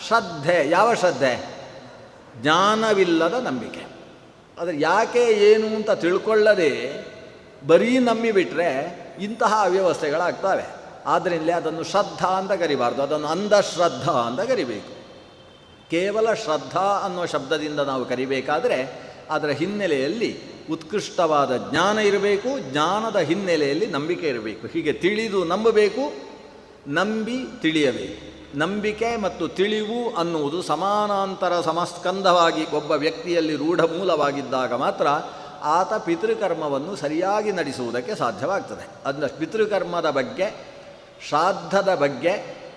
ಶ್ರದ್ಧೆ. ಯಾವ ಶ್ರದ್ಧೆ? ಜ್ಞಾನವಿಲ್ಲದ ನಂಬಿಕೆ. ಆದರೆ ಯಾಕೆ ಏನು ಅಂತ ತಿಳ್ಕೊಳ್ಳದೆ ಬರೀ ನಂಬಿಬಿಟ್ರೆ ಇಂತಹ ಅವ್ಯವಸ್ಥೆಗಳಾಗ್ತವೆ. ಆದ್ದರಿಂದಲೇ ಅದನ್ನು ಶ್ರದ್ಧಾ ಅಂತ ಕರಿಬಾರ್ದು, ಅದನ್ನು ಅಂಧಶ್ರದ್ಧಾ ಅಂತ ಕರಿಬೇಕು. ಕೇವಲ ಶ್ರದ್ಧಾ ಅನ್ನುವ ಶಬ್ದದಿಂದ ನಾವು ಕರಿಬೇಕಾದರೆ ಅದರ ಹಿನ್ನೆಲೆಯಲ್ಲಿ ಉತ್ಕೃಷ್ಟವಾದ ಜ್ಞಾನ ಇರಬೇಕು, ಜ್ಞಾನದ ಹಿನ್ನೆಲೆಯಲ್ಲಿ ನಂಬಿಕೆ ಇರಬೇಕು. ಹೀಗೆ ತಿಳಿದು ನಂಬಬೇಕು, ನಂಬಿ ತಿಳಿಯಬೇಕು. ನಂಬಿಕೆ ಮತ್ತು ತಿಳಿವು ಅನ್ನುವುದು ಸಮಾನಾಂತರ ಸಮಸ್ಕಂಧವಾಗಿ ಒಬ್ಬ ವ್ಯಕ್ತಿಯಲ್ಲಿ ರೂಢಮೂಲವಾಗಿದ್ದಾಗ ಮಾತ್ರ ಆತ ಪಿತೃಕರ್ಮವನ್ನು ಸರಿಯಾಗಿ ನಡೆಸುವುದಕ್ಕೆ ಸಾಧ್ಯವಾಗ್ತದೆ. ಅದನ್ನ ಪಿತೃಕರ್ಮದ ಬಗ್ಗೆ, ಶ್ರಾದ್ದದ ಬಗ್ಗೆ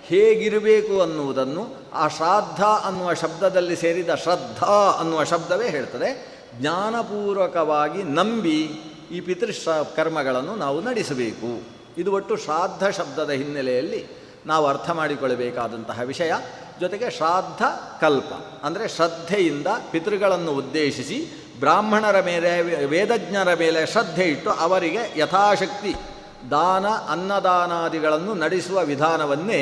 ಹೇಗಿರಬೇಕು ಅನ್ನುವುದನ್ನು ಆ ಶ್ರಾದ್ದ ಅನ್ನುವ ಶಬ್ದದಲ್ಲಿ ಸೇರಿದ ಶ್ರದ್ಧಾ ಅನ್ನುವ ಶಬ್ದವೇ ಹೇಳ್ತದೆ. ಜ್ಞಾನಪೂರ್ವಕವಾಗಿ ನಂಬಿ ಈ ಕರ್ಮಗಳನ್ನು ನಾವು ನಡೆಸಬೇಕು. ಇದು ಒಟ್ಟು ಶ್ರಾದ್ದ ಶಬ್ದದ ಹಿನ್ನೆಲೆಯಲ್ಲಿ ನಾವು ಅರ್ಥ ಮಾಡಿಕೊಳ್ಳಬೇಕಾದಂತಹ ವಿಷಯ. ಜೊತೆಗೆ ಶ್ರಾದ್ದ ಕಲ್ಪ ಅಂದರೆ ಶ್ರದ್ಧೆಯಿಂದ ಪಿತೃಗಳನ್ನು ಉದ್ದೇಶಿಸಿ ಬ್ರಾಹ್ಮಣರ ಮೇಲೆ, ವೇದಜ್ಞರ ಮೇಲೆ ಶ್ರದ್ಧೆ ಇಟ್ಟು ಅವರಿಗೆ ಯಥಾಶಕ್ತಿ ದಾನ ಅನ್ನದಾನಾದಿಗಳನ್ನು ನಡೆಸುವ ವಿಧಾನವನ್ನೇ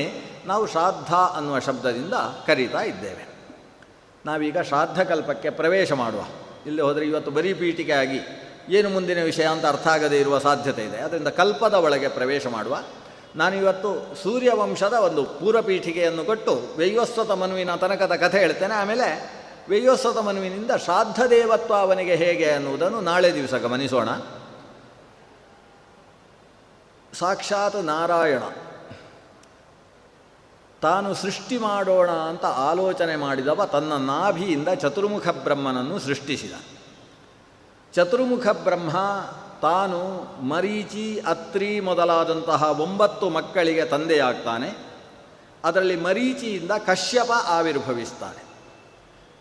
ನಾವು ಶ್ರಾದ್ದ ಅನ್ನುವ ಶಬ್ದದಿಂದ ಕರೀತಾ ಇದ್ದೇವೆ. ನಾವೀಗ ಶ್ರಾದ್ದಕಲ್ಪಕ್ಕೆ ಪ್ರವೇಶ ಮಾಡುವ. ಇಲ್ಲಿ ಹೋದರೆ ಇವತ್ತು ಬರೀ ಪೀಠಿಕೆ ಆಗಿ ಏನು ಮುಂದಿನ ವಿಷಯ ಅಂತ ಅರ್ಥ ಆಗದೇ ಇರುವ ಸಾಧ್ಯತೆ ಇದೆ. ಅದರಿಂದ ಕಲ್ಪದ ಒಳಗೆ ಪ್ರವೇಶ ಮಾಡುವ. ನಾನಿವತ್ತು ಸೂರ್ಯವಂಶದ ಒಂದು ಪೂರ್ವಪೀಠಿಕೆಯನ್ನು ಕೊಟ್ಟು ವೈವಸ್ವತ ಮನುವಿನ ತನಕದ ಕಥೆ ಹೇಳ್ತೇನೆ. ಆಮೇಲೆ ವೈವಸ್ವತ ಮನುವಿನಿಂದ ಶ್ರಾದ್ದ ದೇವತ್ವ ಅವನಿಗೆ ಹೇಗೆ ಅನ್ನುವುದನ್ನು ನಾಳೆ ದಿವಸ ಗಮನಿಸೋಣ. ಸಾಕ್ಷಾತ್ ನಾರಾಯಣ ತಾನು ಸೃಷ್ಟಿ ಮಾಡೋಣ ಅಂತ ಆಲೋಚನೆ ಮಾಡಿದವ ತನ್ನ ನಾಭಿಯಿಂದ ಚತುರ್ಮುಖ ಬ್ರಹ್ಮನನ್ನು ಸೃಷ್ಟಿಸಿದ. ಚತುರ್ಮುಖ ಬ್ರಹ್ಮ ತಾನು ಮರೀಚಿ, ಅತ್ರಿ ಮೊದಲಾದಂತಹ 9 ಮಕ್ಕಳಿಗೆ ತಂದೆಯಾಗ್ತಾನೆ. ಅದರಲ್ಲಿ ಮರೀಚಿಯಿಂದ ಕಶ್ಯಪ ಆವಿರ್ಭವಿಸ್ತಾನೆ.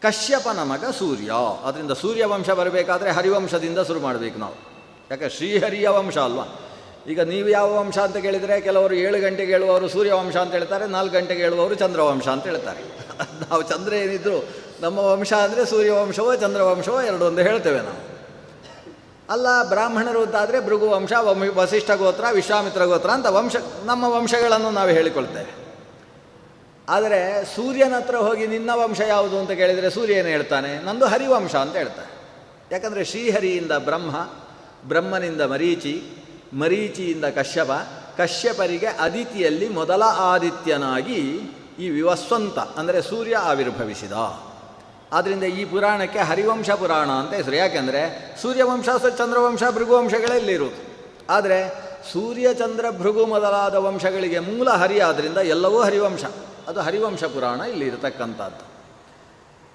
ಕಶ್ಯಪನ ಮಗ ಸೂರ್ಯ. ಅದರಿಂದ ಸೂರ್ಯವಂಶ ಬರಬೇಕಾದ್ರೆ ಹರಿವಂಶದಿಂದ ಶುರು ಮಾಡಬೇಕು ನಾವು. ಯಾಕೆ ಶ್ರೀಹರಿಯ ವಂಶ ಅಲ್ವಾ. ಈಗ ನೀವು ಯಾವ ವಂಶ ಅಂತ ಕೇಳಿದರೆ ಕೆಲವರು 7 ಗಂಟೆಗೆ ಹೇಳುವವರು ಸೂರ್ಯವಂಶ ಅಂತ ಹೇಳ್ತಾರೆ, 4 ಗಂಟೆಗೆ ಹೇಳುವವರು ಚಂದ್ರವಂಶ ಅಂತ ಹೇಳ್ತಾರೆ. ನಾವು ಚಂದ್ರ ಏನಿದ್ರು ನಮ್ಮ ವಂಶ ಅಂದರೆ ಸೂರ್ಯವಂಶವೋ ಚಂದ್ರವಂಶವೋ ಎರಡು ಒಂದು ಹೇಳ್ತೇವೆ ನಾವು. ಅಲ್ಲ ಬ್ರಾಹ್ಮಣರು ಅಂತಾದರೆ ಭೃಗುವಂಶ, ವಸಿಷ್ಠ ಗೋತ್ರ, ವಿಶ್ವಾಮಿತ್ರ ಗೋತ್ರ ಅಂತ ನಮ್ಮ ವಂಶಗಳನ್ನು ನಾವು ಹೇಳಿಕೊಳ್ತೇವೆ. ಆದರೆ ಸೂರ್ಯನ ಹತ್ರ ಹೋಗಿ ನಿನ್ನ ವಂಶ ಯಾವುದು ಅಂತ ಕೇಳಿದರೆ ಸೂರ್ಯ ಏನು ಹೇಳ್ತಾನೆ? ನಂದು ಹರಿವಂಶ ಅಂತ ಹೇಳ್ತಾನೆ. ಯಾಕಂದರೆ ಶ್ರೀಹರಿಯಿಂದ ಬ್ರಹ್ಮ, ಬ್ರಹ್ಮನಿಂದ ಮರೀಚಿ, ಮರೀಚಿಯಿಂದ ಕಶ್ಯಪ, ಕಶ್ಯಪರಿಗೆ ಅದಿತಿಯಲ್ಲಿ ಮೊದಲ ಆದಿತ್ಯನಾಗಿ ಈ ವಿವಸ್ವಂತ ಅಂದರೆ ಸೂರ್ಯ ಆವಿರ್ಭವಿಸಿದ. ಆದ್ದರಿಂದ ಈ ಪುರಾಣಕ್ಕೆ ಹರಿವಂಶ ಪುರಾಣ ಅಂತ ಹೆಸರು. ಯಾಕೆಂದರೆ ಸೂರ್ಯವಂಶ, ಚಂದ್ರವಂಶ, ಭೃಗುವಂಶಗಳಲ್ಲಿರುವುದು. ಆದರೆ ಸೂರ್ಯ, ಚಂದ್ರ, ಭೃಗು ಮೊದಲಾದ ವಂಶಗಳಿಗೆ ಮೂಲ ಹರಿ ಆದ್ದರಿಂದ ಎಲ್ಲವೂ ಹರಿವಂಶ. ಅದು ಹರಿವಂಶ ಪುರಾಣ ಇಲ್ಲಿ ಇರತಕ್ಕಂಥದ್ದು.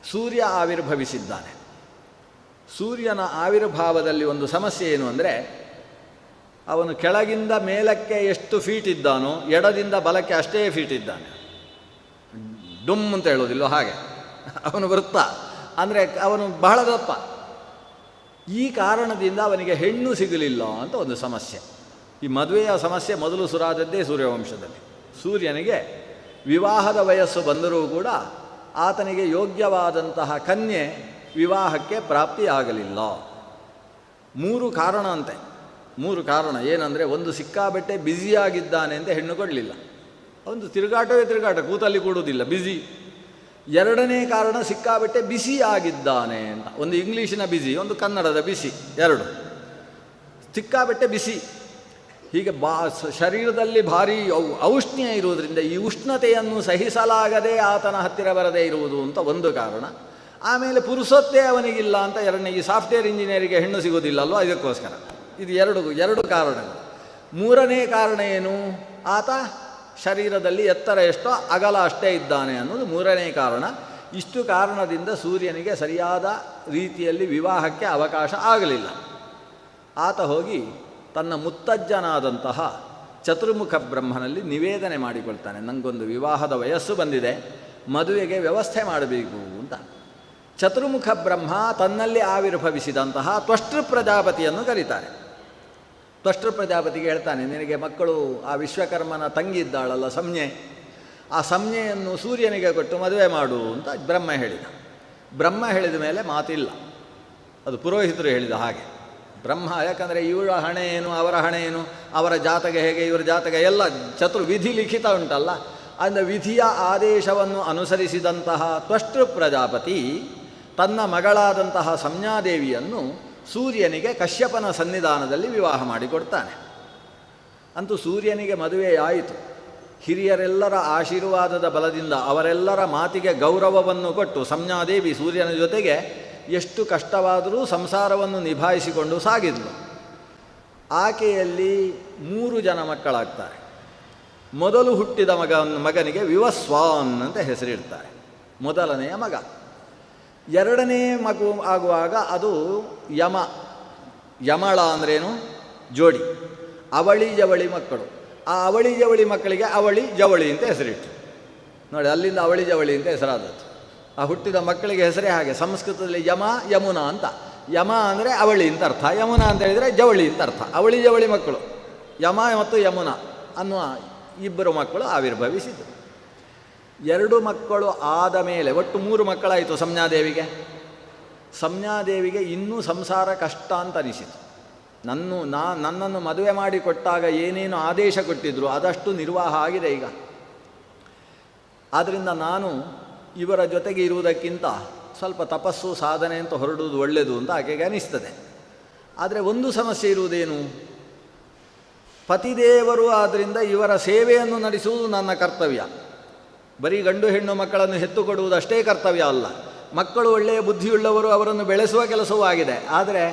ಸೂರ್ಯ ಆವಿರ್ಭವಿಸಿದ್ದಾನೆ. ಸೂರ್ಯನ ಆವಿರ್ಭಾವದಲ್ಲಿ ಒಂದು ಸಮಸ್ಯೆ ಏನು ಅಂದರೆ ಅವನು ಕೆಳಗಿಂದ ಮೇಲಕ್ಕೆ ಎಷ್ಟು ಫೀಟ್ ಇದ್ದಾನೋ ಎಡದಿಂದ ಬಲಕ್ಕೆ ಅಷ್ಟೇ ಫೀಟ್ ಇದ್ದಾನೆ. ಡುಮ್ ಅಂತ ಹೇಳೋದಿಲ್ಲ ಹಾಗೆ. ಅವನು ವೃತ್ತ ಅಂದರೆ ಅವನು ಬಹಳ ದಪ್ಪ. ಈ ಕಾರಣದಿಂದ ಅವನಿಗೆ ಹೆಣ್ಣು ಸಿಗಲಿಲ್ಲ ಅಂತ ಒಂದು ಸಮಸ್ಯೆ. ಈ ಮದುವೆಯ ಸಮಸ್ಯೆ ಮೊದಲು ಸುರಾದದ್ದೇ ಸೂರ್ಯವಂಶದಲ್ಲಿ. ಸೂರ್ಯನಿಗೆ ವಿವಾಹದ ವಯಸ್ಸು ಬಂದರೂ ಕೂಡ ಆತನಿಗೆ ಯೋಗ್ಯವಾದಂತಹ ಕನ್ಯೆ ವಿವಾಹಕ್ಕೆ ಪ್ರಾಪ್ತಿಯಾಗಲಿಲ್ಲ. 3 ಕಾರಣ ಅಂತೆ. 3 ಕಾರಣ ಏನಂದರೆ, ಒಂದು ಸಿಕ್ಕಾಬಟ್ಟೆ ಬ್ಯುಸಿಯಾಗಿದ್ದಾನೆ ಅಂತ ಹೆಣ್ಣು ಕೊಡಲಿಲ್ಲ. ಒಂದು ತಿರುಗಾಟವೇ ತಿರುಗಾಟ, ಕೂತಲ್ಲಿ ಕೂಡುವುದಿಲ್ಲ, ಬ್ಯುಸಿ. 2ನೇ ಕಾರಣ ಸಿಕ್ಕಾಬಟ್ಟೆ ಬಿಸಿ ಆಗಿದ್ದಾನೆ ಅಂತ. ಒಂದು ಇಂಗ್ಲೀಷಿನ ಬಿಸಿ, ಒಂದು ಕನ್ನಡದ ಬಿಸಿ, 2 ಸಿಕ್ಕಾಬಟ್ಟೆ ಬಿಸಿ. ಹೀಗೆ ಶರೀರದಲ್ಲಿ ಭಾರಿ ಔಷ್ಣ್ಯ ಇರುವುದರಿಂದ ಈ ಉಷ್ಣತೆಯನ್ನು ಸಹಿಸಲಾಗದೆ ಆತನ ಹತ್ತಿರ ಬರದೇ ಇರುವುದು ಅಂತ ಒಂದು ಕಾರಣ. ಆಮೇಲೆ ಪುರುಸೊತ್ತೇ ಅವನಿಗಿಲ್ಲ ಅಂತ 2ನೇ, ಈ ಸಾಫ್ಟ್ವೇರ್ ಇಂಜಿನಿಯರಿಗೆ ಹೆಣ್ಣು ಸಿಗೋದಿಲ್ಲ ಅಲ್ವ, ಇದಕ್ಕೋಸ್ಕರ. ಇದು ಎರಡು ಕಾರಣಗಳು. 3ನೇ ಕಾರಣ ಏನು? ಆತ ಶರೀರದಲ್ಲಿ ಎತ್ತರ ಎಷ್ಟೋ ಅಗಲ ಅಷ್ಟೇ ಇದ್ದಾನೆ ಅನ್ನೋದು 3ನೇ ಕಾರಣ. ಇಷ್ಟು ಕಾರಣದಿಂದ ಸೂರ್ಯನಿಗೆ ಸರಿಯಾದ ರೀತಿಯಲ್ಲಿ ವಿವಾಹಕ್ಕೆ ಅವಕಾಶ ಆಗಲಿಲ್ಲ. ಆತ ಹೋಗಿ ತನ್ನ ಮುತ್ತಜ್ಜನಾದಂತಹ ಚತುರ್ಮುಖ ಬ್ರಹ್ಮನಲ್ಲಿ ನಿವೇದನೆ ಮಾಡಿಕೊಳ್ತಾನೆ, ನನಗೊಂದು ವಿವಾಹದ ವಯಸ್ಸು ಬಂದಿದೆ, ಮದುವೆಗೆ ವ್ಯವಸ್ಥೆ ಮಾಡಬೇಕು ಅಂತ. ಚತುರ್ಮುಖ ಬ್ರಹ್ಮ ತನ್ನಲ್ಲಿ ಆವಿರ್ಭವಿಸಿದಂತಹ ತ್ವಷ್ಟೃ ಪ್ರಜಾಪತಿಯನ್ನು ಕರೀತಾರೆ. ತ್ವಷ್ಟೃ ಪ್ರಜಾಪತಿಗೆ ಹೇಳ್ತಾನೆ, ನಿನಗೆ ಮಕ್ಕಳು ಆ ವಿಶ್ವಕರ್ಮನ ತಂಗಿ ಇದ್ದಾಳಲ್ಲ ಸಂಜ್ಞೆ, ಆ ಸಂಜ್ಞೆಯನ್ನು ಸೂರ್ಯನಿಗೆ ಕೊಟ್ಟು ಮದುವೆ ಮಾಡು ಅಂತ ಬ್ರಹ್ಮ ಹೇಳಿದ. ಬ್ರಹ್ಮ ಹೇಳಿದ ಮೇಲೆ ಮಾತಿಲ್ಲ, ಅದು ಪುರೋಹಿತರು ಹೇಳಿದ ಹಾಗೆ. ಬ್ರಹ್ಮ ಯಾಕಂದರೆ ಇವರ ಹಣೆ ಏನು, ಅವರ ಹಣೆ ಏನು, ಅವರ ಜಾತಕ ಹೇಗೆ, ಇವರ ಜಾತಕ ಎಲ್ಲ ವಿಧಿ ಲಿಖಿತ ಉಂಟಲ್ಲ, ಅಂದರೆ ವಿಧಿಯ ಆದೇಶವನ್ನು ಅನುಸರಿಸಿದಂತಹ ತ್ವಷ್ಟೃ ಪ್ರಜಾಪತಿ ತನ್ನ ಮಗಳಾದಂತಹ ಸಂಜ್ಞಾದೇವಿಯನ್ನು ಸೂರ್ಯನಿಗೆ ಕಶ್ಯಪನ ಸನ್ನಿಧಾನದಲ್ಲಿ ವಿವಾಹ ಮಾಡಿಕೊಡ್ತಾನೆ. ಅಂತೂ ಸೂರ್ಯನಿಗೆ ಮದುವೆಯಾಯಿತು. ಹಿರಿಯರೆಲ್ಲರ ಆಶೀರ್ವಾದದ ಬಲದಿಂದ ಅವರೆಲ್ಲರ ಮಾತಿಗೆ ಗೌರವವನ್ನು ಕೊಟ್ಟು ಸಂಜ್ಞಾದೇವಿ ಸೂರ್ಯನ ಜೊತೆಗೆ ಎಷ್ಟು ಕಷ್ಟವಾದರೂ ಸಂಸಾರವನ್ನು ನಿಭಾಯಿಸಿಕೊಂಡು ಸಾಗಿದ್ಲು. ಆಕೆಯಲ್ಲಿ 3 ಜನ ಮಕ್ಕಳಾಗ್ತಾರೆ. ಮೊದಲು ಹುಟ್ಟಿದ ಮಗನಿಗೆ ವಿವಸ್ವಾನ್ ಅಂತ ಹೆಸರಿಡ್ತಾರೆ, ಮೊದಲನೆಯ ಮಗ. 2ನೇ ಮಗು ಆಗುವಾಗ ಅದು ಯಮಳ ಅಂದ್ರೇನು, ಜೋಡಿ, ಅವಳಿ ಜವಳಿ ಮಕ್ಕಳು. ಆ ಅವಳಿ ಜವಳಿ ಮಕ್ಕಳಿಗೆ ಅವಳಿ ಜವಳಿ ಅಂತ ಹೆಸರಿಟ್ಟರು. ನೋಡಿ, ಅಲ್ಲಿಂದ ಅವಳಿ ಜವಳಿ ಅಂತ ಹೆಸರಾದದ್ದು. ಆ ಹುಟ್ಟಿದ ಮಕ್ಕಳಿಗೆ ಹೆಸರೇ ಹಾಗೆ. ಸಂಸ್ಕೃತದಲ್ಲಿ ಯಮುನಾ ಅಂತ. ಯಮ ಅಂದರೆ ಅವಳಿ ಅಂತ ಅರ್ಥ, ಯಮುನಾ ಅಂತ ಹೇಳಿದರೆ ಜವಳಿ ಅಂತ ಅರ್ಥ. ಅವಳಿ ಜವಳಿ ಮಕ್ಕಳು ಯಮ ಮತ್ತು ಯಮುನಾ ಅನ್ನುವ 2 ಮಕ್ಕಳು ಆವಿರ್ಭವಿಸಿದರು. 2 ಮಕ್ಕಳು ಆದ ಮೇಲೆ ಒಟ್ಟು 3 ಮಕ್ಕಳಾಯಿತು ಸಂಜ್ಞಾದೇವಿಗೆ. ಸಂಜ್ಞಾದೇವಿಗೆ ಇನ್ನೂ ಸಂಸಾರ ಕಷ್ಟ ಅಂತ ಅನಿಸಿತು. ನನ್ನನ್ನು ಮದುವೆ ಮಾಡಿಕೊಟ್ಟಾಗ ಏನೇನು ಆದೇಶ ಕೊಟ್ಟಿದ್ರು ಅದಷ್ಟು ನಿರ್ವಾಹ ಆಗಿದೆ ಈಗ. ಆದ್ದರಿಂದ ನಾನು ಇವರ ಜೊತೆಗೆ ಇರುವುದಕ್ಕಿಂತ ಸ್ವಲ್ಪ ತಪಸ್ಸು ಸಾಧನೆ ಅಂತ ಹೊರಡುವುದು ಒಳ್ಳೆಯದು ಅಂತ ಆಕೆಗೆ ಅನಿಸ್ತದೆ. ಆದರೆ ಒಂದು ಸಮಸ್ಯೆ ಇರುವುದೇನು, ಪತಿದೇವರು ಆದ್ದರಿಂದ ಇವರ ಸೇವೆಯನ್ನು ನಡೆಸುವುದು ನನ್ನ ಕರ್ತವ್ಯ. ಬರೀ ಗಂಡು ಹೆಣ್ಣು ಮಕ್ಕಳನ್ನು ಹೆತ್ತು ಕೊಡುವುದಷ್ಟೇ ಕರ್ತವ್ಯ ಅಲ್ಲ, ಮಕ್ಕಳು ಒಳ್ಳೆಯ ಬುದ್ಧಿಯುಳ್ಳವರು, ಅವರನ್ನು ಬೆಳೆಸುವ ಕೆಲಸವೂ ಆಗಿದೆ. ಆದರೆ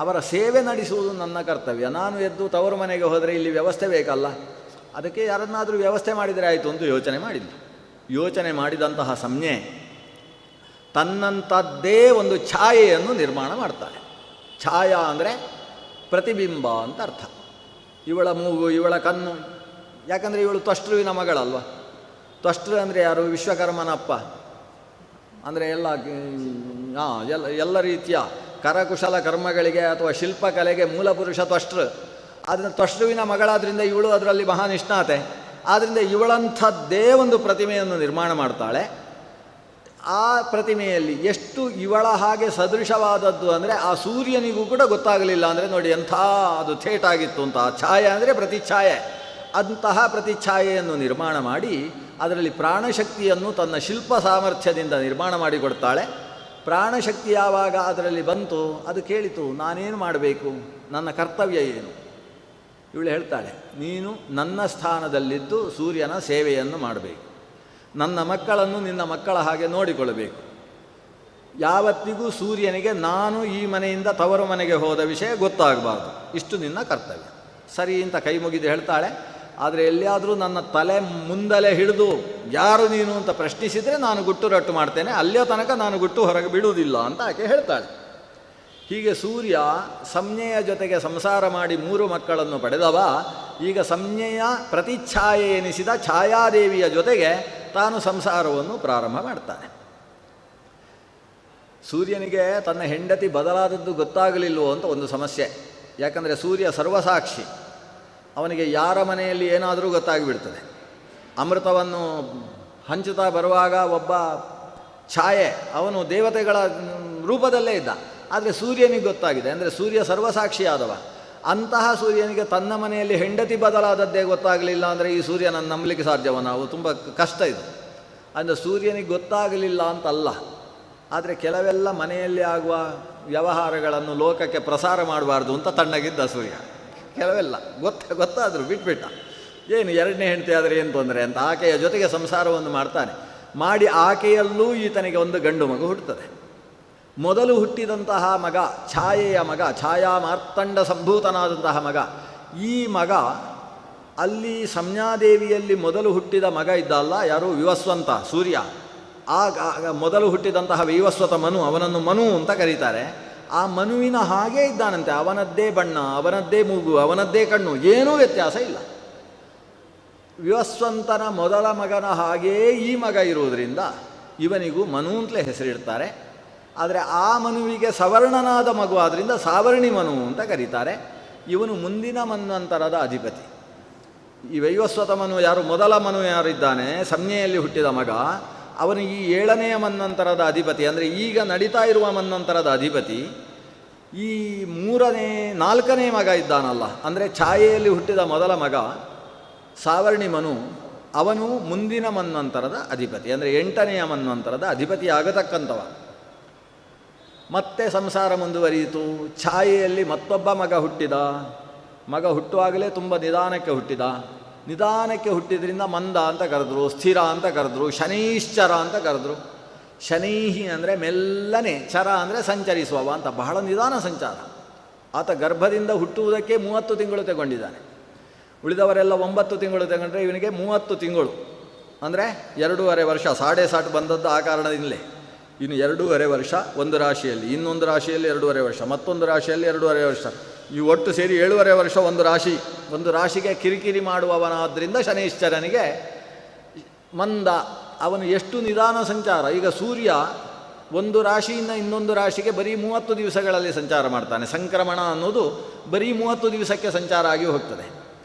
ಅವರ ಸೇವೆ ನಡೆಸುವುದು ನನ್ನ ಕರ್ತವ್ಯ. ನಾನು ಎದ್ದು ತವರು ಮನೆಗೆ ಹೋದರೆ ಇಲ್ಲಿ ವ್ಯವಸ್ಥೆ ಬೇಕಲ್ಲ, ಅದಕ್ಕೆ ಯಾರನ್ನಾದರೂ ವ್ಯವಸ್ಥೆ ಮಾಡಿದರೆ ಆಯಿತು ಅಂತ ಯೋಚನೆ ಮಾಡಿದಂತಹ ಸಂಜ್ಞೆ ತನ್ನಂಥದ್ದೇ ಒಂದು ಛಾಯೆಯನ್ನು ನಿರ್ಮಾಣ ಮಾಡ್ತಾಳೆ. ಛಾಯಾ ಅಂದರೆ ಪ್ರತಿಬಿಂಬ ಅಂತ ಅರ್ಥ. ಇವಳ ಮೂಗು, ಇವಳ ಕಣ್ಣು, ಯಾಕಂದರೆ ಇವಳು ತ್ವಷ್ಟೃವಿನ ಮಗಳಲ್ವ. ತ್ವಷ್ಟೃ ಅಂದರೆ ಯಾರು? ವಿಶ್ವಕರ್ಮನಪ್ಪ. ಅಂದರೆ ಎಲ್ಲ ರೀತಿಯ ಕರಕುಶಲ ಕರ್ಮಗಳಿಗೆ ಅಥವಾ ಶಿಲ್ಪಕಲೆಗೆ ಮೂಲಪುರುಷ ತ್ವಷ್ಟೃ. ಅದನ್ನು ತ್ವಷ್ಟೃವಿನ ಮಗಳಾದ್ರಿಂದ ಇವಳು ಅದರಲ್ಲಿ ಮಹಾನಿಷ್ಣಾತೆ. ಆದ್ದರಿಂದ ಇವಳಂಥದ್ದೇ ಒಂದು ಪ್ರತಿಮೆಯನ್ನು ನಿರ್ಮಾಣ ಮಾಡ್ತಾಳೆ. ಆ ಪ್ರತಿಮೆಯಲ್ಲಿ ಎಷ್ಟು ಇವಳ ಹಾಗೆ ಸದೃಶವಾದದ್ದು ಅಂದರೆ ಆ ಸೂರ್ಯನಿಗೂ ಕೂಡ ಗೊತ್ತಾಗಲಿಲ್ಲ. ಅಂದರೆ ನೋಡಿ ಎಂಥ ಅದು ಥೇಟಾಗಿತ್ತು ಅಂತ. ಆ ಛಾಯೆ ಅಂದರೆ ಪ್ರತಿಛಾಯೆ. ಅಂತಹ ಪ್ರತಿಛಾಯೆಯನ್ನು ನಿರ್ಮಾಣ ಮಾಡಿ ಅದರಲ್ಲಿ ಪ್ರಾಣಶಕ್ತಿಯನ್ನು ತನ್ನ ಶಿಲ್ಪ ಸಾಮರ್ಥ್ಯದಿಂದ ನಿರ್ಮಾಣ ಮಾಡಿಕೊಡ್ತಾಳೆ. ಪ್ರಾಣಶಕ್ತಿ ಯಾವಾಗ ಅದರಲ್ಲಿ ಬಂತು, ಅದು ಕೇಳಿತು, ನಾನೇನು ಮಾಡಬೇಕು, ನನ್ನ ಕರ್ತವ್ಯ ಏನು? ಇವಳು ಹೇಳ್ತಾಳೆ, ನೀನು ನನ್ನ ಸ್ಥಾನದಲ್ಲಿದ್ದು ಸೂರ್ಯನ ಸೇವೆಯನ್ನು ಮಾಡಬೇಕು, ನನ್ನ ಮಕ್ಕಳನ್ನು ನಿನ್ನ ಮಕ್ಕಳ ಹಾಗೆ ನೋಡಿಕೊಳ್ಳಬೇಕು. ಯಾವತ್ತಿಗೂ ಸೂರ್ಯನಿಗೆ ನಾನು ಈ ಮನೆಯಿಂದ ತವರು ಮನೆಗೆ ಹೋದ ವಿಷಯ ಗೊತ್ತಾಗಬಾರ್ದು, ಇಷ್ಟು ನಿನ್ನ ಕರ್ತವ್ಯ. ಸರಿ ಅಂತ ಕೈ ಮುಗಿದು ಹೇಳ್ತಾಳೆ. ಆದರೆ ಎಲ್ಲಿಯಾದರೂ ನನ್ನ ತಲೆ ಮುಂದಲೇ ಹಿಡಿದು ಯಾರು ನೀನು ಅಂತ ಪ್ರಶ್ನಿಸಿದರೆ ನಾನು ಗುಟ್ಟು ರಟ್ಟು ಮಾಡ್ತೇನೆ, ಅಲ್ಲಿಯ ತನಕ ನಾನು ಗುಟ್ಟು ಹೊರಗೆ ಬಿಡುವುದಿಲ್ಲ ಅಂತ ಆಕೆ ಹೇಳ್ತಾಳೆ. ಹೀಗೆ ಸೂರ್ಯ ಸಂಜ್ಞೆಯ ಜೊತೆಗೆ ಸಂಸಾರ ಮಾಡಿ 3 ಮಕ್ಕಳನ್ನು ಪಡೆದವ ಈಗ ಸಂಜ್ಞೆಯ ಪ್ರತಿಛಾಯೆ ಎನಿಸಿದ ಛಾಯಾದೇವಿಯ ಜೊತೆಗೆ ತಾನು ಸಂಸಾರವನ್ನು ಪ್ರಾರಂಭ ಮಾಡ್ತಾನೆ. ಸೂರ್ಯನಿಗೆ ತನ್ನ ಹೆಂಡತಿ ಬದಲಾದದ್ದು ಗೊತ್ತಾಗಲಿಲ್ಲವೋ ಅಂತ ಒಂದು ಸಮಸ್ಯೆ. ಯಾಕಂದರೆ ಸೂರ್ಯ ಸರ್ವಸಾಕ್ಷಿ, ಅವನಿಗೆ ಯಾರ ಮನೆಯಲ್ಲಿ ಏನಾದರೂ ಗೊತ್ತಾಗಿಬಿಡ್ತದೆ. ಅಮೃತವನ್ನು ಹಂಚುತ್ತಾ ಬರುವಾಗ ಒಬ್ಬ ಛಾಯೆ, ಅವನು ದೇವತೆಗಳ ರೂಪದಲ್ಲೇ ಇದ್ದ, ಆದರೆ ಸೂರ್ಯನಿಗೆ ಗೊತ್ತಾಗಿದೆ. ಅಂದರೆ ಸೂರ್ಯ ಸರ್ವಸಾಕ್ಷಿಯಾದವ. ಅಂತಹ ಸೂರ್ಯನಿಗೆ ತನ್ನ ಮನೆಯಲ್ಲಿ ಹೆಂಡತಿ ಬದಲಾದದ್ದೇ ಗೊತ್ತಾಗಲಿಲ್ಲ ಅಂದರೆ ಈ ಸೂರ್ಯನನ್ನು ನಂಬಲಿಕ್ಕೆ ಸಾಧ್ಯವ? ನಾವು ತುಂಬ ಕಷ್ಟ ಇದು. ಅಂದರೆ ಸೂರ್ಯನಿಗೆ ಗೊತ್ತಾಗಲಿಲ್ಲ ಅಂತಲ್ಲ, ಆದರೆ ಕೆಲವೆಲ್ಲ ಮನೆಯಲ್ಲಿ ಆಗುವ ವ್ಯವಹಾರಗಳನ್ನು ಲೋಕಕ್ಕೆ ಪ್ರಸಾರ ಮಾಡಬಾರ್ದು ಅಂತ ತಣ್ಣಗಿದ್ದ ಸೂರ್ಯ. ಕೆಲವೆಲ್ಲ ಗೊತ್ತಾದರೂ ಬಿಟ್ಬಿಟ್ಟ. ಏನು 2ನೇ ಹೆಂಡತಿ ಆದರೆ ಏನು ತೊಂದರೆ ಅಂತ ಆಕೆಯ ಜೊತೆಗೆ ಸಂಸಾರವನ್ನು ಮಾಡ್ತಾನೆ. ಮಾಡಿ ಆಕೆಯಲ್ಲೂ ಈತನಿಗೆ ಒಂದು ಗಂಡು ಮಗು ಹುಟ್ಟುತ್ತದೆ. ಮೊದಲು ಹುಟ್ಟಿದಂತಹ ಮಗ ಛಾಯೆಯ ಮಗ, ಛಾಯಾ ಮಾರ್ತಂಡ ಸಂಭೂತನಾದಂತಹ ಮಗ. ಈ ಮಗ ಅಲ್ಲಿ ಸಂಜ್ಞಾದೇವಿಯಲ್ಲಿ ಮೊದಲು ಹುಟ್ಟಿದ ಮಗ ಇದ್ದಲ್ಲ, ಯಾರು? ವಿವಸ್ವಂತ, ಸೂರ್ಯ. ಮೊದಲು ಹುಟ್ಟಿದಂತಹ ವೈವಸ್ವತ ಮನು, ಅವನನ್ನು ಮನು ಅಂತ ಕರೀತಾರೆ. ಆ ಮನುವಿನ ಹಾಗೇ ಇದ್ದಾನಂತೆ. ಅವನದ್ದೇ ಬಣ್ಣ, ಅವನದ್ದೇ ಮೂಗು, ಅವನದ್ದೇ ಕಣ್ಣು, ಏನೂ ವ್ಯತ್ಯಾಸ ಇಲ್ಲ. ವಿವಸ್ವಂತನ ಮೊದಲ ಮಗನ ಹಾಗೇ ಈ ಮಗ ಇರುವುದರಿಂದ ಇವನಿಗೂ ಮನು ಅಂತಲೇ ಹೆಸರಿಡ್ತಾರೆ. ಆದರೆ ಆ ಮನುವಿಗೆ ಸವರ್ಣನಾದ ಮಗು ಆದ್ದರಿಂದ ಸಾವರ್ಣಿ ಮನು ಅಂತ ಕರೀತಾರೆ. ಇವನು ಮುಂದಿನ ಮನ್ವಂತರದ ಅಧಿಪತಿ. ಈ ವೈವಸ್ವತ ಮನು ಯಾರು? ಮೊದಲ ಮನು ಯಾರಿದ್ದಾನೆ, ಸಂಜ್ಞೆಯಲ್ಲಿ ಹುಟ್ಟಿದ ಮಗ, ಅವನು ಈ 7ನೆಯ ಮನ್ವಂತರದ ಅಧಿಪತಿ. ಅಂದರೆ ಈಗ ನಡೀತಾ ಇರುವ ಮನ್ವಂತರದ ಅಧಿಪತಿ. ಈ 4ನೇ ಮಗ ಇದ್ದಾನಲ್ಲ, ಅಂದರೆ ಛಾಯೆಯಲ್ಲಿ ಹುಟ್ಟಿದ ಮೊದಲ ಮಗ ಸಾವರ್ಣಿ ಮನು, ಅವನು ಮುಂದಿನ ಮನ್ವಂತರದ ಅಧಿಪತಿ, ಅಂದರೆ 8ನೆಯ ಮನ್ವಂತರದ ಅಧಿಪತಿ ಆಗತಕ್ಕಂಥವ. ಮತ್ತೆ ಸಂಸಾರ ಮುಂದುವರಿಯಿತು. ಛಾಯೆಯಲ್ಲಿ ಮತ್ತೊಬ್ಬ ಮಗ ಹುಟ್ಟಿದ. ಮಗ ಹುಟ್ಟುವಾಗಲೇ ತುಂಬ ನಿಧಾನಕ್ಕೆ ಹುಟ್ಟಿದ. ನಿಧಾನಕ್ಕೆ ಹುಟ್ಟಿದ್ರಿಂದ ಮಂದ ಅಂತ ಕರೆದ್ರು, ಸ್ಥಿರ ಅಂತ ಕರೆದ್ರು, ಶನೈಶ್ಚರ ಅಂತ ಕರೆದ್ರು. ಶನೈಹಿ ಅಂದರೆ ಮೆಲ್ಲನೆ, ಚರ ಅಂದರೆ ಸಂಚರಿಸುವವ ಅಂತ, ಬಹಳ ನಿಧಾನ ಸಂಚಾರ. ಆತ ಗರ್ಭದಿಂದ ಹುಟ್ಟುವುದಕ್ಕೆ 30 ತಿಂಗಳು ತಗೊಂಡಿದ್ದಾನೆ. ಉಳಿದವರೆಲ್ಲ 9 ತಿಂಗಳು ತಗೊಂಡ್ರೆ ಇವನಿಗೆ 30 ತಿಂಗಳು, ಅಂದರೆ 2.5 ವರ್ಷ. ಸಾಡೆ ಸಾಟ್ ಬಂದದ್ದು ಆ ಕಾರಣದಿಂದಲೇ. ಇನ್ನು 2.5 ವರ್ಷ ಒಂದು ರಾಶಿಯಲ್ಲಿ, ಇನ್ನೊಂದು ರಾಶಿಯಲ್ಲಿ 2.5 ವರ್ಷ, ಮತ್ತೊಂದು ರಾಶಿಯಲ್ಲಿ 2.5 ವರ್ಷ, ಈ ಒಟ್ಟು ಸೇರಿ 7.5 ವರ್ಷ ಒಂದು ರಾಶಿ. ಒಂದು ರಾಶಿಗೆ ಕಿರಿಕಿರಿ ಮಾಡುವವನಾದ್ದರಿಂದ ಶನೈಶ್ಚರನಿಗೆ ಮಂದ. ಅವನು ಎಷ್ಟು ನಿಧಾನ ಸಂಚಾರ. ಈಗ ಸೂರ್ಯ ಒಂದು ರಾಶಿಯಿಂದ ಇನ್ನೊಂದು ರಾಶಿಗೆ ಬರೀ 30 ದಿವಸಗಳಲ್ಲಿ ಸಂಚಾರ ಮಾಡ್ತಾನೆ. ಸಂಕ್ರಮಣ ಅನ್ನೋದು ಬರೀ 30 ದಿವಸಕ್ಕೆ ಸಂಚಾರ ಆಗಿ ಹೋಗ್ತದೆ.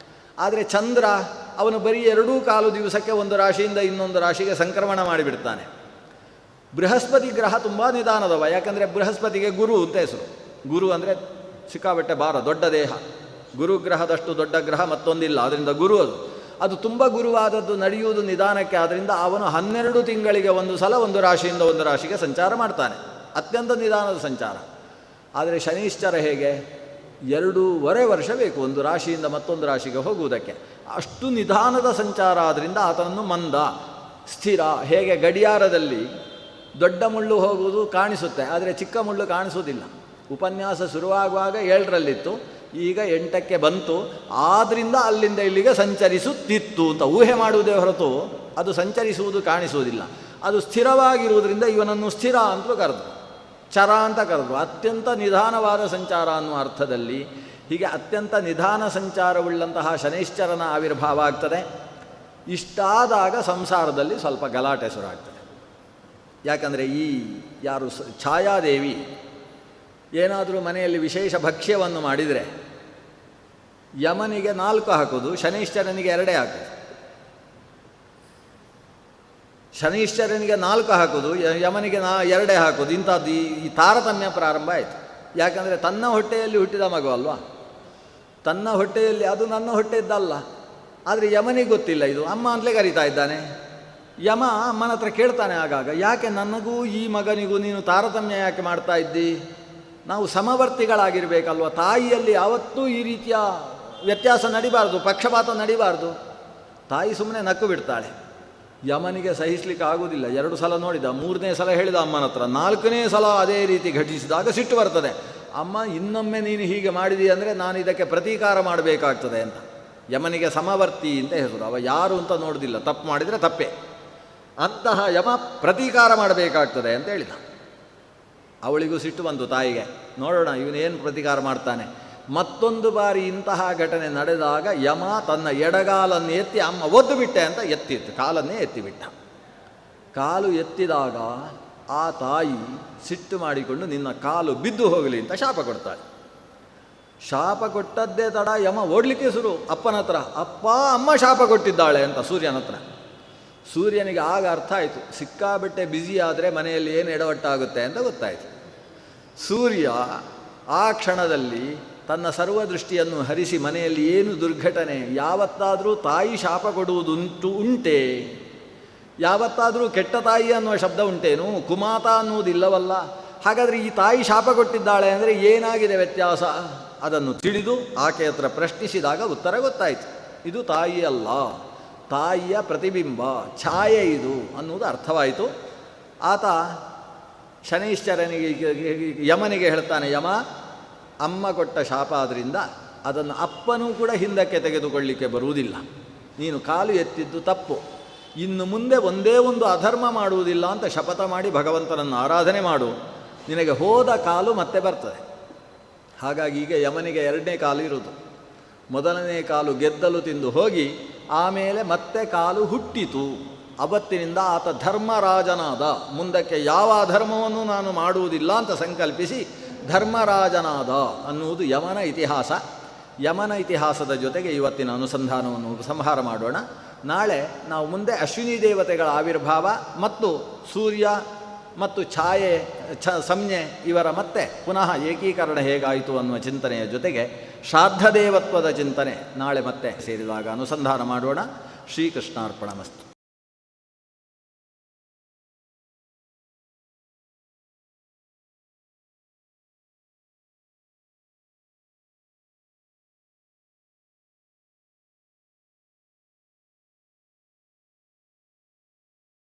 ಆದರೆ ಚಂದ್ರ ಅವನು ಬರೀ 2.25 ದಿವಸಕ್ಕೆ ಒಂದು ರಾಶಿಯಿಂದ ಇನ್ನೊಂದು ರಾಶಿಗೆ ಸಂಕ್ರಮಣ ಮಾಡಿಬಿಡ್ತಾನೆ. ಬೃಹಸ್ಪತಿ ಗ್ರಹ ತುಂಬ ನಿಧಾನದವ. ಯಾಕಂದರೆ ಬೃಹಸ್ಪತಿಗೆ ಗುರು ಅಂತ ಹೆಸರು. ಗುರು ಅಂದರೆ ಸಿಕ್ಕಾಬಟ್ಟೆ ಭಾರ, ದೊಡ್ಡ ದೇಹ. ಗುರುಗ್ರಹದಷ್ಟು ದೊಡ್ಡ ಗ್ರಹ ಮತ್ತೊಂದಿಲ್ಲ. ಅದರಿಂದ ಗುರು ಅದು ತುಂಬ ಗುರುವಾದದ್ದು ನಡೆಯುವುದು ನಿಧಾನಕ್ಕೆ. ಆದ್ದರಿಂದ ಅವನು 12 ತಿಂಗಳಿಗೆ ಒಂದು ಸಲ ಒಂದು ರಾಶಿಯಿಂದ ಒಂದು ರಾಶಿಗೆ ಸಂಚಾರ ಮಾಡ್ತಾನೆ. ಅತ್ಯಂತ ನಿಧಾನದ ಸಂಚಾರ. ಆದರೆ ಶನೈಶ್ಚರ ಹೇಗೆ? 2.5 ವರ್ಷ ಬೇಕು ಒಂದು ರಾಶಿಯಿಂದ ಮತ್ತೊಂದು ರಾಶಿಗೆ ಹೋಗುವುದಕ್ಕೆ. ಅಷ್ಟು ನಿಧಾನದ ಸಂಚಾರ ಆದ್ದರಿಂದ ಆತನನ್ನು ಮಂದ, ಸ್ಥಿರ. ಹೇಗೆ ಗಡಿಯಾರದಲ್ಲಿ ದೊಡ್ಡ ಮುಳ್ಳು ಹೋಗುವುದು ಕಾಣಿಸುತ್ತೆ, ಆದರೆ ಚಿಕ್ಕ ಮುಳ್ಳು ಕಾಣಿಸೋದಿಲ್ಲ. ಉಪನ್ಯಾಸ ಶುರುವಾಗುವಾಗ 7ರಲ್ಲಿತ್ತು, ಈಗ 8ಕ್ಕೆ ಬಂತು. ಆದ್ದರಿಂದ ಅಲ್ಲಿಂದ ಇಲ್ಲಿಗೆ ಸಂಚರಿಸುತ್ತಿತ್ತು ಅಂತ ಊಹೆ ಮಾಡುವುದೇ ಹೊರತು ಅದು ಸಂಚರಿಸುವುದು ಕಾಣಿಸುವುದಿಲ್ಲ. ಅದು ಸ್ಥಿರವಾಗಿರುವುದರಿಂದ ಇವನನ್ನು ಸ್ಥಿರ ಅಂತಲೂ ಕರೆದ್ರು, ಚರ ಅಂತ ಕರೆದ್ರು. ಅತ್ಯಂತ ನಿಧಾನವಾದ ಸಂಚಾರ ಅನ್ನುವ ಅರ್ಥದಲ್ಲಿ ಹೀಗೆ ಅತ್ಯಂತ ನಿಧಾನ ಸಂಚಾರವುಳ್ಳಂತಹ ಶನೈಶ್ಚರನ ಆವಿರ್ಭಾವ ಆಗ್ತದೆ. ಇಷ್ಟಾದಾಗ ಸಂಸಾರದಲ್ಲಿ ಸ್ವಲ್ಪ ಗಲಾಟೆ ಶುರುವಾಗ್ತದೆ. ಯಾಕಂದರೆ ಈ ಯಾರು ಛಾಯಾದೇವಿ ಏನಾದರೂ ಮನೆಯಲ್ಲಿ ವಿಶೇಷ ಭಕ್ಷ್ಯವನ್ನು ಮಾಡಿದರೆ ಯಮನಿಗೆ 4 ಹಾಕೋದು, ಶನೈಶ್ಚರನಿಗೆ 2 ಹಾಕೋದು. ಶನೈಶ್ಚರನಿಗೆ 4 ಹಾಕೋದು, ಯಮನಿಗೆ 2 ಹಾಕೋದು. ಇಂಥದ್ದು ಈ ತಾರತಮ್ಯ ಪ್ರಾರಂಭ ಆಯಿತು. ಯಾಕಂದರೆ ತನ್ನ ಹೊಟ್ಟೆಯಲ್ಲಿ ಹುಟ್ಟಿದ ಮಗು ಅಲ್ವಾ, ತನ್ನ ಹೊಟ್ಟೆಯಲ್ಲಿ, ಅದು ನನ್ನ ಹೊಟ್ಟೆದ್ದಲ್ಲ. ಆದರೆ ಯಮನಿಗೆ ಗೊತ್ತಿಲ್ಲ, ಇದು ಅಮ್ಮ ಅಂತಲೇ ಕರೀತಾ ಇದ್ದಾನೆ. ಯಮ ಅಮ್ಮನ ಹತ್ರ ಕೇಳ್ತಾನೆ ಆಗಾಗ, ಯಾಕೆ ನನಗೂ ಈ ಮಗನಿಗೂ ನೀನು ತಾರತಮ್ಯ ಯಾಕೆ ಮಾಡ್ತಾ ಇದ್ದಿ? ನಾವು ಸಮವರ್ತಿಗಳಾಗಿರಬೇಕಲ್ವ. ತಾಯಿಯಲ್ಲಿ ಯಾವತ್ತೂ ಈ ರೀತಿಯ ವ್ಯತ್ಯಾಸ ನಡಿಬಾರ್ದು, ಪಕ್ಷಪಾತ ನಡಿಬಾರ್ದು. ತಾಯಿ ಸುಮ್ಮನೆ ನಕ್ಕು ಬಿಡ್ತಾಳೆ. ಯಮನಿಗೆ ಸಹಿಸಲಿಕ್ಕೆ ಆಗುವುದಿಲ್ಲ. 2 ಸಲ ನೋಡಿದ, 3ನೇ ಸಲ ಹೇಳಿದ ಅಮ್ಮನ ಹತ್ರ. 4ನೇ ಸಲ ಅದೇ ರೀತಿ ಘಟಿಸಿದಾಗ ಸಿಟ್ಟು ಬರ್ತದೆ. ಅಮ್ಮ, ಇನ್ನೊಮ್ಮೆ ನೀನು ಹೀಗೆ ಮಾಡಿದಿ ಅಂದರೆ ನಾನು ಇದಕ್ಕೆ ಪ್ರತೀಕಾರ ಮಾಡಬೇಕಾಗ್ತದೆ ಅಂತ. ಯಮನಿಗೆ ಸಮವರ್ತಿ ಅಂತ ಹೆಸರು. ಅವ ಯಾರು ಅಂತ ನೋಡೋದಿಲ್ಲ, ತಪ್ಪು ಮಾಡಿದರೆ ತಪ್ಪೇ. ಅಂತಹ ಯಮ ಪ್ರತೀಕಾರ ಮಾಡಬೇಕಾಗ್ತದೆ ಅಂತ ಹೇಳಿದ. ಅವಳಿಗೂ ಸಿಟ್ಟು ಬಂತು ತಾಯಿಗೆ. ನೋಡೋಣ ಇವನೇನು ಪ್ರತೀಕಾರ ಮಾಡ್ತಾನೆ. ಮತ್ತೊಂದು ಬಾರಿ ಇಂತಹ ಘಟನೆ ನಡೆದಾಗ ಯಮ ತನ್ನ ಎಡಗಾಲನ್ನು ಎತ್ತಿ, ಅಮ್ಮ ಒದ್ದು ಬಿಟ್ಟೆ ಅಂತ ಎತ್ತಿತ್ತು, ಕಾಲನ್ನೇ ಎತ್ತಿಬಿಟ್ಟ. ಕಾಲು ಎತ್ತಿದಾಗ ಆ ತಾಯಿ ಸಿಟ್ಟು ಮಾಡಿಕೊಂಡು ನಿನ್ನ ಕಾಲು ಬಿದ್ದು ಹೋಗಲಿ ಅಂತ ಶಾಪ ಕೊಡ್ತಾಳೆ. ಶಾಪ ಕೊಟ್ಟದ್ದೇ ತಡ ಯಮ ಓಡಲಿಕ್ಕೆ ಶುರು ಅಪ್ಪನ ಹತ್ರ. ಅಪ್ಪ, ಅಮ್ಮ ಶಾಪ ಕೊಟ್ಟಿದ್ದಾಳೆ ಅಂತ ಸೂರ್ಯನ ಹತ್ರ. ಸೂರ್ಯನಿಗೆ ಆಗ ಅರ್ಥ ಆಯಿತು, ಸಿಕ್ಕಾಬಿಟ್ಟೆ ಬ್ಯುಸಿ ಆದರೆ ಮನೆಯಲ್ಲಿ ಏನು ಎಡವಟ್ಟಾಗುತ್ತೆ ಅಂತ ಗೊತ್ತಾಯಿತು. ಸೂರ್ಯ ಆ ಕ್ಷಣದಲ್ಲಿ ತನ್ನ ಸರ್ವದೃಷ್ಟಿಯನ್ನು ಹರಿಸಿ ಮನೆಯಲ್ಲಿ ಏನು ದುರ್ಘಟನೆ, ಯಾವತ್ತಾದರೂ ತಾಯಿ ಶಾಪ ಉಂಟೆ? ಯಾವತ್ತಾದರೂ ಕೆಟ್ಟ ತಾಯಿ ಅನ್ನುವ ಶಬ್ದ ಉಂಟೇನು? ಕುಮಾತ ಅನ್ನುವುದಿಲ್ಲವಲ್ಲ. ಹಾಗಾದರೆ ಈ ತಾಯಿ ಶಾಪ ಕೊಟ್ಟಿದ್ದಾಳೆ ಅಂದರೆ ಏನಾಗಿದೆ ವ್ಯತ್ಯಾಸ? ಅದನ್ನು ತಿಳಿದು ಆಕೆ ಹತ್ರ ಪ್ರಶ್ನಿಸಿದಾಗ ಉತ್ತರ ಗೊತ್ತಾಯಿತು. ಇದು ತಾಯಿ ಅಲ್ಲ, ತಾಯಿಯ ಪ್ರತಿಬಿಂಬ, ಛಾಯೆ ಇದು ಅನ್ನುವುದು ಅರ್ಥವಾಯಿತು. ಆತ ಶನೈಶ್ಚರನಿಗೆ, ಯಮನಿಗೆ ಹೇಳ್ತಾನೆ, ಯಮ, ಅಮ್ಮ ಕೊಟ್ಟ ಶಾಪ ಆದ್ದರಿಂದ ಅದನ್ನು ಅಪ್ಪನೂ ಕೂಡ ಹಿಂದಕ್ಕೆ ತೆಗೆದುಕೊಳ್ಳಿಕ್ಕೆ ಬರುವುದಿಲ್ಲ. ನೀನು ಕಾಲು ಎತ್ತಿದ್ದು ತಪ್ಪು. ಇನ್ನು ಮುಂದೆ ಒಂದೇ ಒಂದು ಅಧರ್ಮ ಮಾಡುವುದಿಲ್ಲ ಅಂತ ಶಪಥ ಮಾಡಿ ಭಗವಂತನನ್ನು ಆರಾಧನೆ ಮಾಡು. ನಿನಗೆ ಹೋದ ಕಾಲು ಮತ್ತೆ ಬರ್ತದೆ. ಹಾಗಾಗಿ ಈಗ ಯಮನಿಗೆ 2ನೇ ಕಾಲು ಇರುವುದು. ಮೊದಲನೇ ಕಾಲು ಗೆದ್ದಲು ತಿಂದು ಹೋಗಿ ಆಮೇಲೆ ಮತ್ತೆ ಕಾಲು ಹುಟ್ಟಿತು. ಅವತ್ತಿನಿಂದ ಆತ ಧರ್ಮರಾಜನಾದ. ಮುಂದಕ್ಕೆ ಯಾವ ಅಧರ್ಮವನ್ನು ನಾನು ಮಾಡುವುದಿಲ್ಲ ಅಂತ ಸಂಕಲ್ಪಿಸಿ ಧರ್ಮರಾಜನಾದ ಅನ್ನುವುದು ಯಮನ ಇತಿಹಾಸ. ಯಮನ ಇತಿಹಾಸದ ಜೊತೆಗೆ ಇವತ್ತಿನ ಅನುಸಂಧಾನವನ್ನು ಸಂಹಾರ ಮಾಡೋಣ. ನಾಳೆ ನಾವು ಮುಂದೆ ಅಶ್ವಿನಿ ದೇವತೆಗಳ ಆವಿರ್ಭಾವ ಮತ್ತು ಸೂರ್ಯ ಮತ್ತು ಛಾಯೆ ಸಂಜ್ಞೆ ಇವರ ಮತ್ತೆ ಪುನಃ ಏಕೀಕರಣ ಹೇಗಾಯಿತು ಅನ್ನುವ ಚಿಂತನೆಯ ಜೊತೆಗೆ ಶ್ರಾದ್ದ ದೇವತ್ವದ ಚಿಂತನೆ ನಾಳೆ ಮತ್ತೆ ಸೇರಿದಾಗ ಅನುಸಂಧಾನ ಮಾಡೋಣ. ಶ್ರೀಕೃಷ್ಣಾರ್ಪಣಮಸ್ತು.